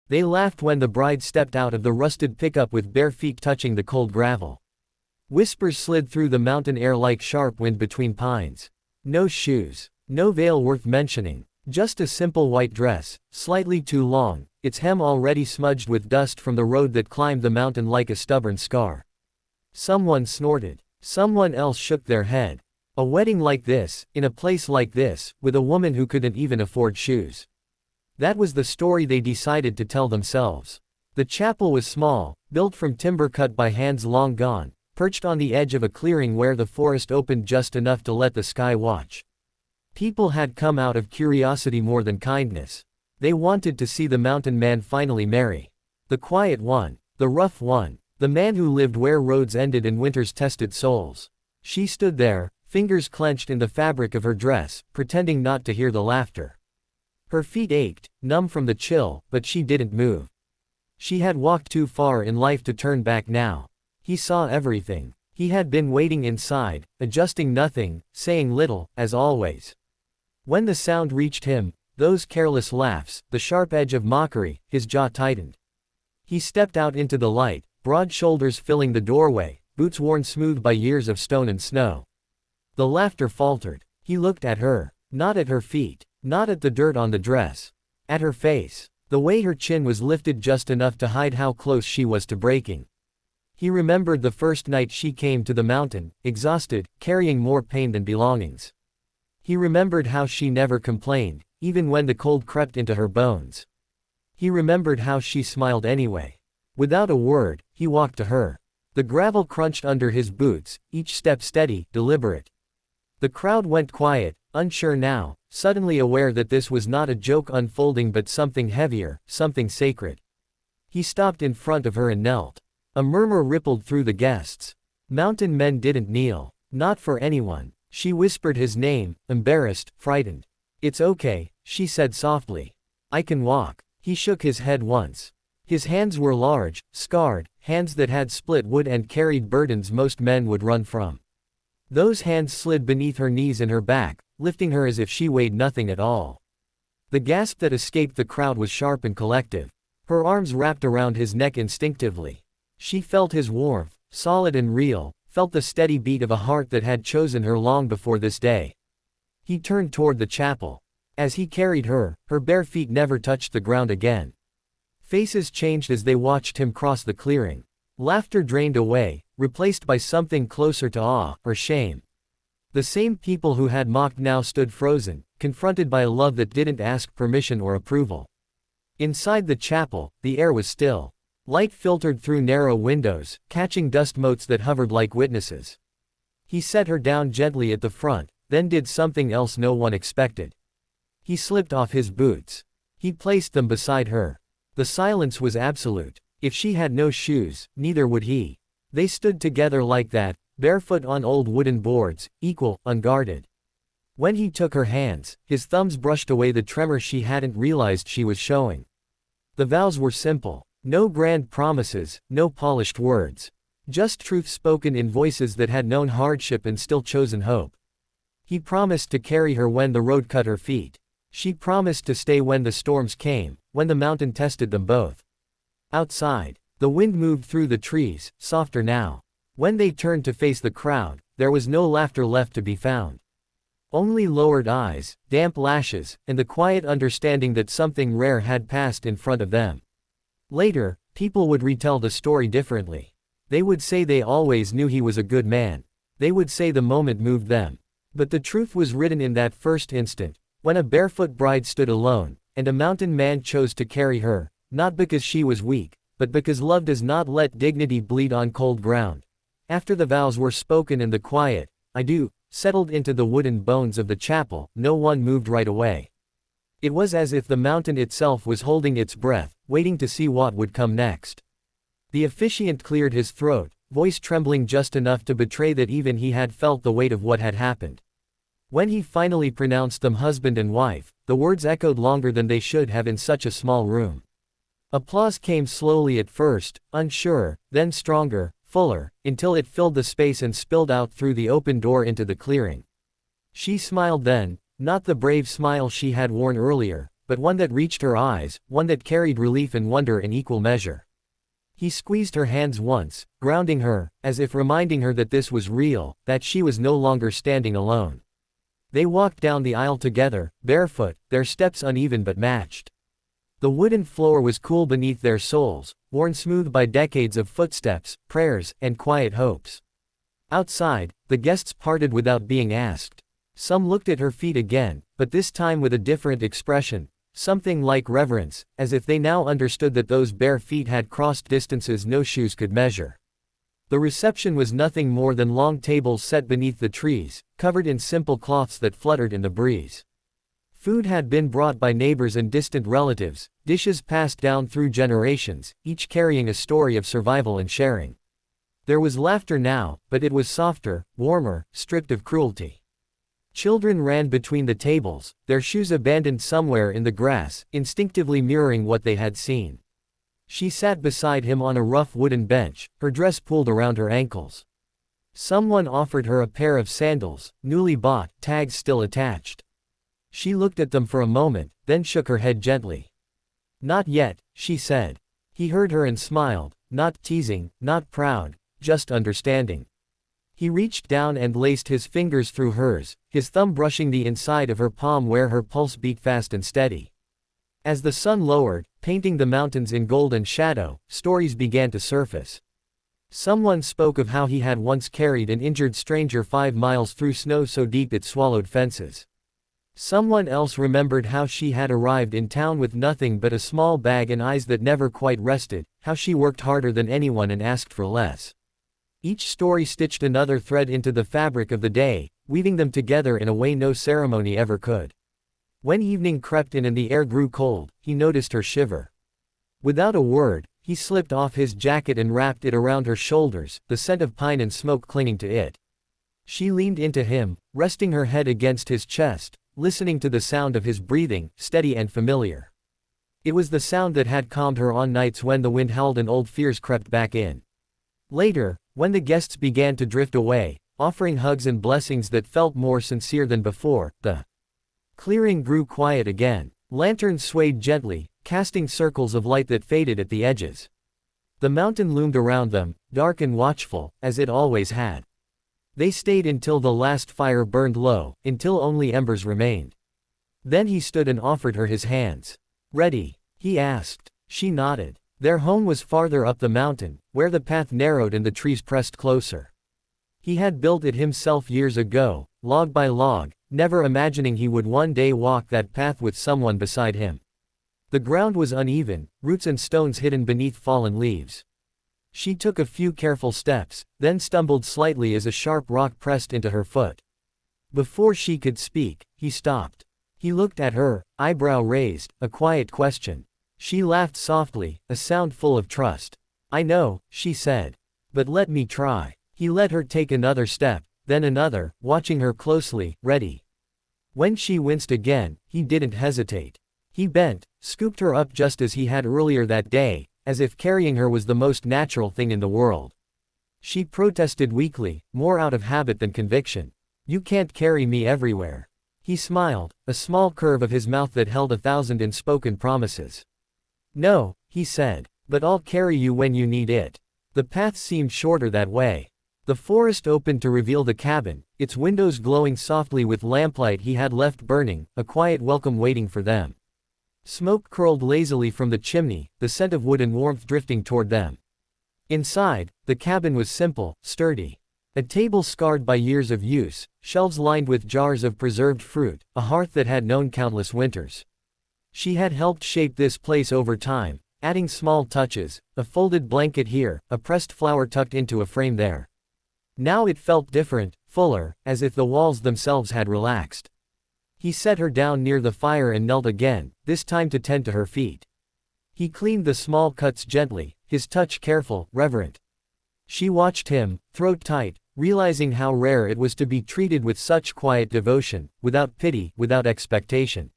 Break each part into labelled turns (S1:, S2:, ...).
S1: They laughed when the bride stepped out of the rusted pickup with bare feet touching the cold gravel. Whispers slid through the mountain air like sharp wind between pines. No shoes. No veil worth mentioning. Just a simple white dress, slightly too long, its hem already smudged with dust from the road that climbed the mountain like a stubborn scar. Someone snorted. Someone else shook their head. A wedding like this, in a place like this, with a woman who couldn't even afford shoes. That was the story they decided to tell themselves. The chapel was small, built from timber cut by hands long gone, perched on the edge of a clearing where the forest opened just enough to let the sky watch. People had come out of curiosity more than kindness. They wanted to see the mountain man finally marry. The quiet one, the rough one, the man who lived where roads ended and winters tested souls. She stood there, fingers clenched in the fabric of her dress, pretending not to hear the laughter. Her feet ached, numb from the chill, but she didn't move. She had walked too far in life to turn back now. He saw everything. He had been waiting inside, adjusting nothing, saying little, as always. When the sound reached him, those careless laughs, the sharp edge of mockery, his jaw tightened. He stepped out into the light, broad shoulders filling the doorway, boots worn smooth by years of stone and snow. The laughter faltered. He looked at her, not at her feet, not at the dirt on the dress, at her face, the way her chin was lifted just enough to hide how close she was to breaking. He remembered the first night she came to the mountain, exhausted, carrying more pain than belongings. He remembered how she never complained, even when the cold crept into her bones. He remembered how she smiled anyway. Without a word, he walked to her. The gravel crunched under his boots, each step steady, deliberate. The crowd went quiet, unsure now, suddenly aware that this was not a joke unfolding but something heavier, something sacred. He stopped in front of her and knelt. A murmur rippled through the guests. Mountain men didn't kneel. Not for anyone. She whispered his name, embarrassed, frightened. "It's okay," she said softly. "I can walk." He shook his head once. His hands were large, scarred, hands that had split wood and carried burdens most men would run from. Those hands slid beneath her knees and her back, lifting her as if she weighed nothing at all. The gasp that escaped the crowd was sharp and collective. Her arms wrapped around his neck instinctively. She felt his warmth, solid and real, felt the steady beat of a heart that had chosen her long before this day. He turned toward the chapel. As he carried her, her bare feet never touched the ground again. Faces changed as they watched him cross the clearing. Laughter drained away, replaced by something closer to awe, or shame. The same people who had mocked now stood frozen, confronted by a love that didn't ask permission or approval. Inside the chapel, the air was still. Light filtered through narrow windows, catching dust motes that hovered like witnesses. He set her down gently at the front, then did something else no one expected. He slipped off his boots. He placed them beside her. The silence was absolute. If she had no shoes, neither would he. They stood together like that, barefoot on old wooden boards, equal, unguarded. When he took her hands, his thumbs brushed away the tremor she hadn't realized she was showing. The vows were simple. No grand promises, no polished words. Just truth spoken in voices that had known hardship and still chosen hope. He promised to carry her when the road cut her feet. She promised to stay when the storms came, when the mountain tested them both. Outside, the wind moved through the trees, softer now. When they turned to face the crowd, there was no laughter left to be found. Only lowered eyes, damp lashes, and the quiet understanding that something rare had passed in front of them. Later, people would retell the story differently. They would say they always knew he was a good man. They would say the moment moved them. But the truth was written in that first instant, when a barefoot bride stood alone, and a mountain man chose to carry her, not because she was weak, but because love does not let dignity bleed on cold ground. After the vows were spoken and the quiet, "I do," settled into the wooden bones of the chapel, no one moved right away. It was as if the mountain itself was holding its breath, waiting to see what would come next. The officiant cleared his throat, voice trembling just enough to betray that even he had felt the weight of what had happened. When he finally pronounced them husband and wife, the words echoed longer than they should have in such a small room. Applause came slowly at first, unsure, then stronger, fuller, until it filled the space and spilled out through the open door into the clearing. She smiled then, not the brave smile she had worn earlier, but one that reached her eyes, one that carried relief and wonder in equal measure. He squeezed her hands once, grounding her, as if reminding her that this was real, that she was no longer standing alone. They walked down the aisle together, barefoot, their steps uneven but matched. The wooden floor was cool beneath their soles, worn smooth by decades of footsteps, prayers, and quiet hopes. Outside, the guests parted without being asked. Some looked at her feet again, but this time with a different expression, something like reverence, as if they now understood that those bare feet had crossed distances no shoes could measure. The reception was nothing more than long tables set beneath the trees, covered in simple cloths that fluttered in the breeze. Food had been brought by neighbors and distant relatives, dishes passed down through generations, each carrying a story of survival and sharing. There was laughter now, but it was softer, warmer, stripped of cruelty. Children ran between the tables, their shoes abandoned somewhere in the grass, instinctively mirroring what they had seen. She sat beside him on a rough wooden bench, her dress pulled around her ankles. Someone offered her a pair of sandals, newly bought, tags still attached. She looked at them for a moment, then shook her head gently. "Not yet," she said. He heard her and smiled, not teasing, not proud, just understanding. He reached down and laced his fingers through hers, his thumb brushing the inside of her palm where her pulse beat fast and steady. As the sun lowered, painting the mountains in golden shadow, stories began to surface. Someone spoke of how he had once carried an injured stranger 5 miles through snow so deep it swallowed fences. Someone else remembered how she had arrived in town with nothing but a small bag and eyes that never quite rested, how she worked harder than anyone and asked for less. Each story stitched another thread into the fabric of the day, weaving them together in a way no ceremony ever could. When evening crept in and the air grew cold, he noticed her shiver. Without a word, he slipped off his jacket and wrapped it around her shoulders, the scent of pine and smoke clinging to it. She leaned into him, resting her head against his chest, listening to the sound of his breathing, steady and familiar. It was the sound that had calmed her on nights when the wind howled and old fears crept back in. Later, when the guests began to drift away, offering hugs and blessings that felt more sincere than before, the clearing grew quiet again. Lanterns swayed gently, casting circles of light that faded at the edges. The mountain loomed around them, dark and watchful, as it always had. They stayed until the last fire burned low, until only embers remained. Then he stood and offered her his hands. "Ready?" he asked. She nodded. Their home was farther up the mountain, where the path narrowed and the trees pressed closer. He had built it himself years ago, log by log, never imagining he would one day walk that path with someone beside him. The ground was uneven, roots and stones hidden beneath fallen leaves. She took a few careful steps, then stumbled slightly as a sharp rock pressed into her foot. Before she could speak, he stopped. He looked at her, eyebrow raised, a quiet question. She laughed softly, a sound full of trust. "I know," she said. "But let me try." He let her take another step, then another, watching her closely, ready. When she winced again, he didn't hesitate. He bent, scooped her up just as he had earlier that day, as if carrying her was the most natural thing in the world. She protested weakly, more out of habit than conviction. "You can't carry me everywhere." He smiled, a small curve of his mouth that held 1,000 unspoken promises. "No," he said, "but I'll carry you when you need it." The path seemed shorter that way. The forest opened to reveal the cabin, its windows glowing softly with lamplight he had left burning, a quiet welcome waiting for them. Smoke curled lazily from the chimney, the scent of wood and warmth drifting toward them. Inside, the cabin was simple, sturdy. A table scarred by years of use, shelves lined with jars of preserved fruit, a hearth that had known countless winters. She had helped shape this place over time, adding small touches, a folded blanket here, a pressed flower tucked into a frame there. Now it felt different, fuller, as if the walls themselves had relaxed. He set her down near the fire and knelt again, this time to tend to her feet. He cleaned the small cuts gently, his touch careful, reverent. She watched him, throat tight, realizing how rare it was to be treated with such quiet devotion, without pity, without expectation.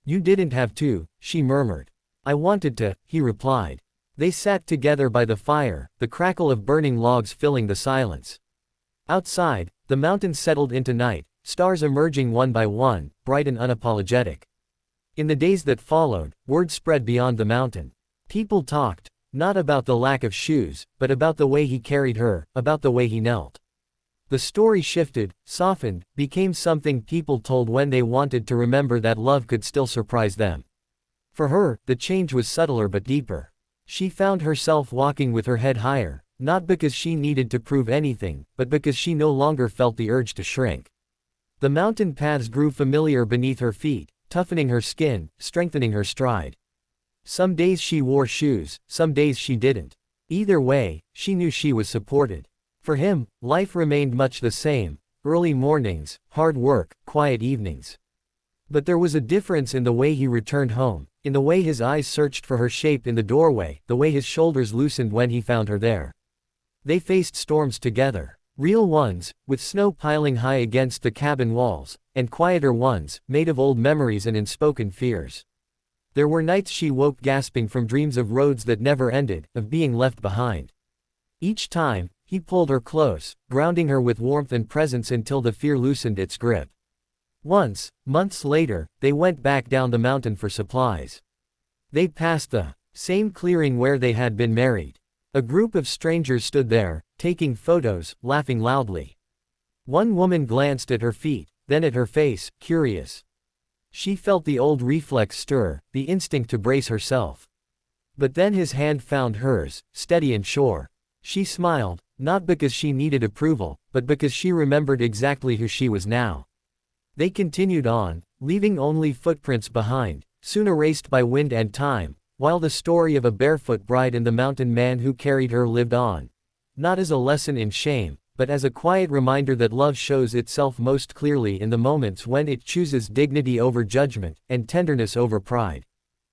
S1: "You didn't have to," she murmured. "I wanted to," he replied. They sat together by the fire, the crackle of burning logs filling the silence. Outside, the mountains settled into night, stars emerging one by one, bright and unapologetic. In the days that followed, word spread beyond the mountain. People talked, not about the lack of shoes, but about the way he carried her, about the way he knelt. The story shifted, softened, became something people told when they wanted to remember that love could still surprise them. For her, the change was subtler but deeper. She found herself walking with her head higher, not because she needed to prove anything, but because she no longer felt the urge to shrink. The mountain paths grew familiar beneath her feet, toughening her skin, strengthening her stride. Some days she wore shoes, some days she didn't. Either way, she knew she was supported. For him, life remained much the same: early mornings, hard work, quiet evenings. But there was a difference in the way he returned home, in the way his eyes searched for her shape in the doorway, the way his shoulders loosened when he found her there. They faced storms together. Real ones, with snow piling high against the cabin walls, and quieter ones, made of old memories and unspoken fears. There were nights she woke gasping from dreams of roads that never ended, of being left behind. Each time, he pulled her close, grounding her with warmth and presence until the fear loosened its grip. Once, months later, they went back down the mountain for supplies. They passed the same clearing where they had been married. A group of strangers stood there, taking photos, laughing loudly. One woman glanced at her feet, then at her face, curious. She felt the old reflex stir, the instinct to brace herself. But then his hand found hers, steady and sure. She smiled, not because she needed approval, but because she remembered exactly who she was now. They continued on, leaving only footprints behind, soon erased by wind and time, while the story of a barefoot bride and the mountain man who carried her lived on. Not as a lesson in shame, but as a quiet reminder that love shows itself most clearly in the moments when it chooses dignity over judgment, and tenderness over pride.